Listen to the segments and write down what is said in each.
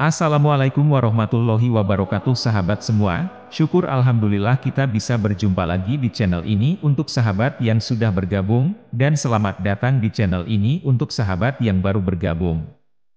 Assalamualaikum warahmatullahi wabarakatuh sahabat semua, syukur alhamdulillah kita bisa berjumpa lagi di channel ini untuk sahabat yang sudah bergabung, dan selamat datang di channel ini untuk sahabat yang baru bergabung.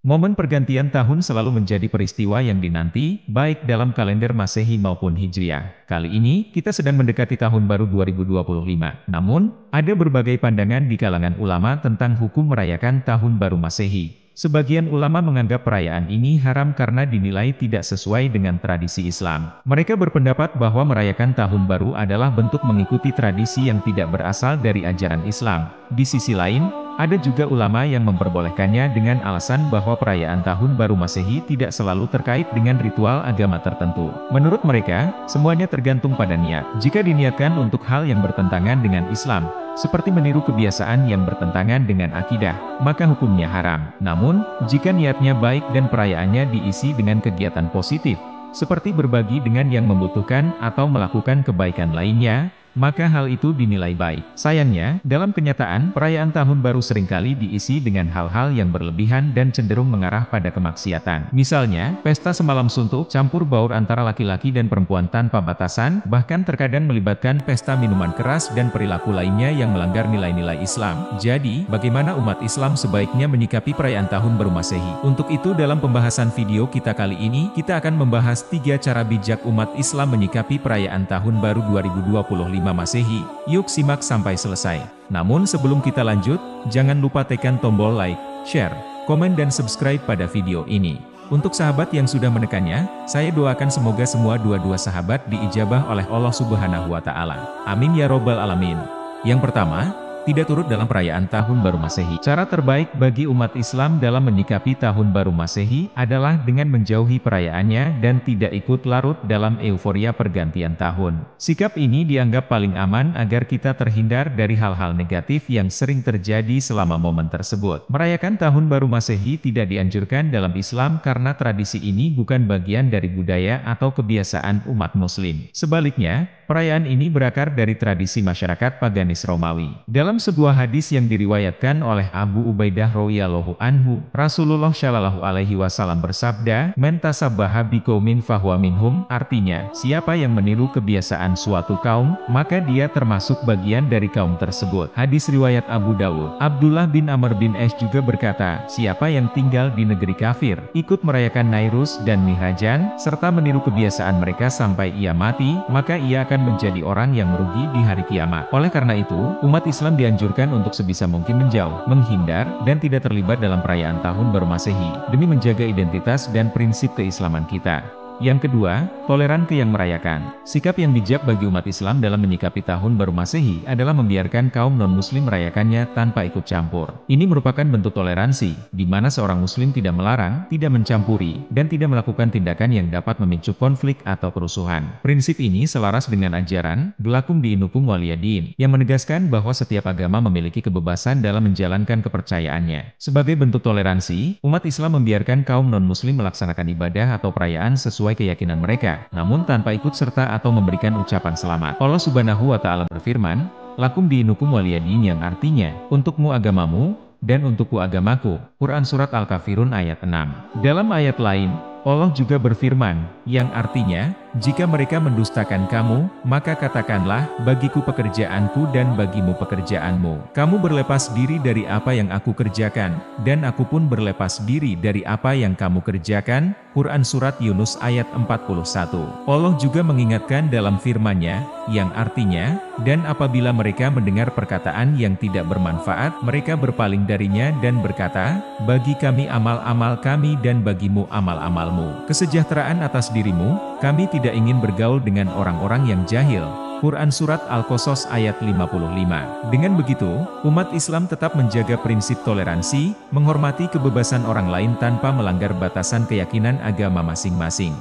Momen pergantian tahun selalu menjadi peristiwa yang dinanti, baik dalam kalender Masehi maupun Hijriah. Kali ini, kita sedang mendekati tahun baru 2025. Namun, ada berbagai pandangan di kalangan ulama tentang hukum merayakan tahun baru Masehi. Sebagian ulama menganggap perayaan ini haram karena dinilai tidak sesuai dengan tradisi Islam. Mereka berpendapat bahwa merayakan tahun baru adalah bentuk mengikuti tradisi yang tidak berasal dari ajaran Islam. Di sisi lain, ada juga ulama yang memperbolehkannya dengan alasan bahwa perayaan tahun baru Masehi tidak selalu terkait dengan ritual agama tertentu. Menurut mereka, semuanya tergantung pada niat. Jika diniatkan untuk hal yang bertentangan dengan Islam, seperti meniru kebiasaan yang bertentangan dengan akidah, maka hukumnya haram. Namun, jika niatnya baik dan perayaannya diisi dengan kegiatan positif, seperti berbagi dengan yang membutuhkan atau melakukan kebaikan lainnya, maka hal itu dinilai baik. Sayangnya, dalam kenyataan, perayaan tahun baru seringkali diisi dengan hal-hal yang berlebihan dan cenderung mengarah pada kemaksiatan. Misalnya, pesta semalam suntuk, campur baur antara laki-laki dan perempuan tanpa batasan, bahkan terkadang melibatkan pesta minuman keras dan perilaku lainnya yang melanggar nilai-nilai Islam. Jadi, bagaimana umat Islam sebaiknya menyikapi perayaan tahun baru Masehi? Untuk itu dalam pembahasan video kita kali ini, kita akan membahas 3 cara bijak umat Islam menyikapi perayaan tahun baru 2025 Masehi. Yuk simak sampai selesai. Namun sebelum kita lanjut, jangan lupa tekan tombol like, share, komen dan subscribe pada video ini. Untuk sahabat yang sudah menekannya, saya doakan semoga semua dua-dua sahabat diijabah oleh Allah Subhanahu wa Ta'ala. Amin ya Robbal Alamin. Yang pertama, tidak turut dalam perayaan Tahun Baru Masehi. Cara terbaik bagi umat Islam dalam menyikapi Tahun Baru Masehi adalah dengan menjauhi perayaannya dan tidak ikut larut dalam euforia pergantian tahun. Sikap ini dianggap paling aman agar kita terhindar dari hal-hal negatif yang sering terjadi selama momen tersebut. Merayakan Tahun Baru Masehi tidak dianjurkan dalam Islam karena tradisi ini bukan bagian dari budaya atau kebiasaan umat Muslim. Sebaliknya, perayaan ini berakar dari tradisi masyarakat paganis Romawi. Dalam sebuah hadis yang diriwayatkan oleh Abu Ubaidah radhiyallahu anhu, Rasulullah shallallahu alaihi wasallam bersabda, "Man tasabbaha biqaumin fahuwa minhum," artinya, siapa yang meniru kebiasaan suatu kaum, maka dia termasuk bagian dari kaum tersebut. Hadis riwayat Abu Dawud. Abdullah bin Amr bin As juga berkata, siapa yang tinggal di negeri kafir, ikut merayakan Nairus dan Mihrajan, serta meniru kebiasaan mereka sampai ia mati, maka ia akan menjadi orang yang merugi di hari kiamat. Oleh karena itu, umat Islam dianjurkan untuk sebisa mungkin menjauh, menghindar, dan tidak terlibat dalam perayaan Tahun Baru Masehi, demi menjaga identitas dan prinsip keislaman kita. Yang kedua, toleran ke yang merayakan. Sikap yang bijak bagi umat Islam dalam menyikapi Tahun Baru Masehi adalah membiarkan kaum non-muslim merayakannya tanpa ikut campur. Ini merupakan bentuk toleransi, di mana seorang muslim tidak melarang, tidak mencampuri, dan tidak melakukan tindakan yang dapat memicu konflik atau kerusuhan. Prinsip ini selaras dengan ajaran Lakum dinukum waliyadin, yang menegaskan bahwa setiap agama memiliki kebebasan dalam menjalankan kepercayaannya. Sebagai bentuk toleransi, umat Islam membiarkan kaum non-muslim melaksanakan ibadah atau perayaan sesuai keyakinan mereka, namun tanpa ikut serta atau memberikan ucapan selamat. Allah Subhanahu wa Ta'ala berfirman, "Lakum dinukum waliyadin," yang artinya, untukmu agamamu, dan untukku agamaku. Quran Surat Al-Kafirun ayat 6. Dalam ayat lain, Allah juga berfirman, yang artinya, jika mereka mendustakan kamu, maka katakanlah, bagiku pekerjaanku dan bagimu pekerjaanmu. Kamu berlepas diri dari apa yang aku kerjakan, dan aku pun berlepas diri dari apa yang kamu kerjakan. Quran Surat Yunus ayat 41. Allah juga mengingatkan dalam firman-Nya, yang artinya, dan apabila mereka mendengar perkataan yang tidak bermanfaat, mereka berpaling darinya dan berkata, bagi kami amal-amal kami dan bagimu amal-amalmu. Kesejahteraan atas dirimu, kami tidak ingin bergaul dengan orang-orang yang jahil. Quran Surat Al-Qasas ayat 55. Dengan begitu, umat Islam tetap menjaga prinsip toleransi, menghormati kebebasan orang lain tanpa melanggar batasan keyakinan agama masing-masing.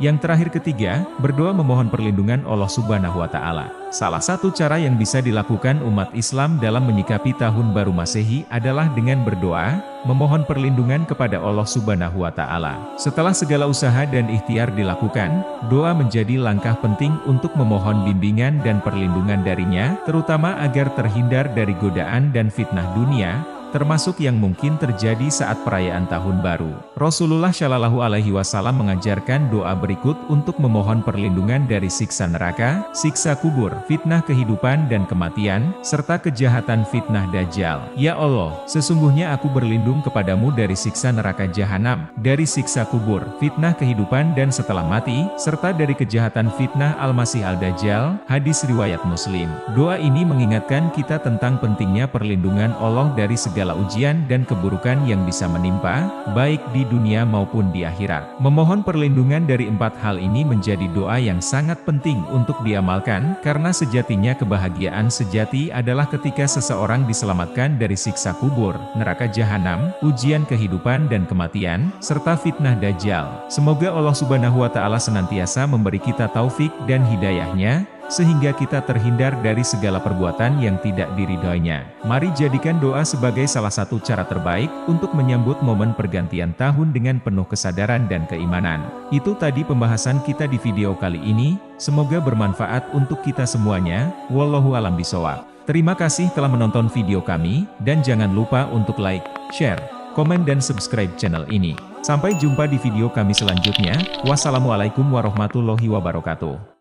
Yang terakhir ketiga, berdoa memohon perlindungan Allah Subhanahu wa Ta'ala. Salah satu cara yang bisa dilakukan umat Islam dalam menyikapi Tahun Baru Masehi adalah dengan berdoa, memohon perlindungan kepada Allah Subhanahu wa Ta'ala. Setelah segala usaha dan ikhtiar dilakukan, doa menjadi langkah penting untuk memohon bimbingan dan perlindungan darinya, terutama agar terhindar dari godaan dan fitnah dunia, termasuk yang mungkin terjadi saat perayaan Tahun Baru. Rasulullah Shallallahu Alaihi Wasallam mengajarkan doa berikut untuk memohon perlindungan dari siksa neraka, siksa kubur, fitnah kehidupan dan kematian, serta kejahatan fitnah Dajjal. Ya Allah, sesungguhnya aku berlindung kepadamu dari siksa neraka jahanam, dari siksa kubur, fitnah kehidupan dan setelah mati, serta dari kejahatan fitnah Al-Masih Al-Dajjal. Hadis riwayat Muslim. Doa ini mengingatkan kita tentang pentingnya perlindungan Allah dari segala ujian dan keburukan yang bisa menimpa, baik di dunia maupun di akhirat. Memohon perlindungan dari 4 hal ini menjadi doa yang sangat penting untuk diamalkan, karena sejatinya kebahagiaan sejati adalah ketika seseorang diselamatkan dari siksa kubur, neraka jahanam, ujian kehidupan dan kematian, serta fitnah Dajjal. Semoga Allah Subhanahu wa Ta'ala senantiasa memberi kita taufik dan hidayahnya, sehingga kita terhindar dari segala perbuatan yang tidak diridhoinya. Mari jadikan doa sebagai salah satu cara terbaik untuk menyambut momen pergantian tahun dengan penuh kesadaran dan keimanan. Itu tadi pembahasan kita di video kali ini, semoga bermanfaat untuk kita semuanya. Wallahu a'lam bishawab. Terima kasih telah menonton video kami, dan jangan lupa untuk like, share, komen dan subscribe channel ini. Sampai jumpa di video kami selanjutnya. Wassalamualaikum warahmatullahi wabarakatuh.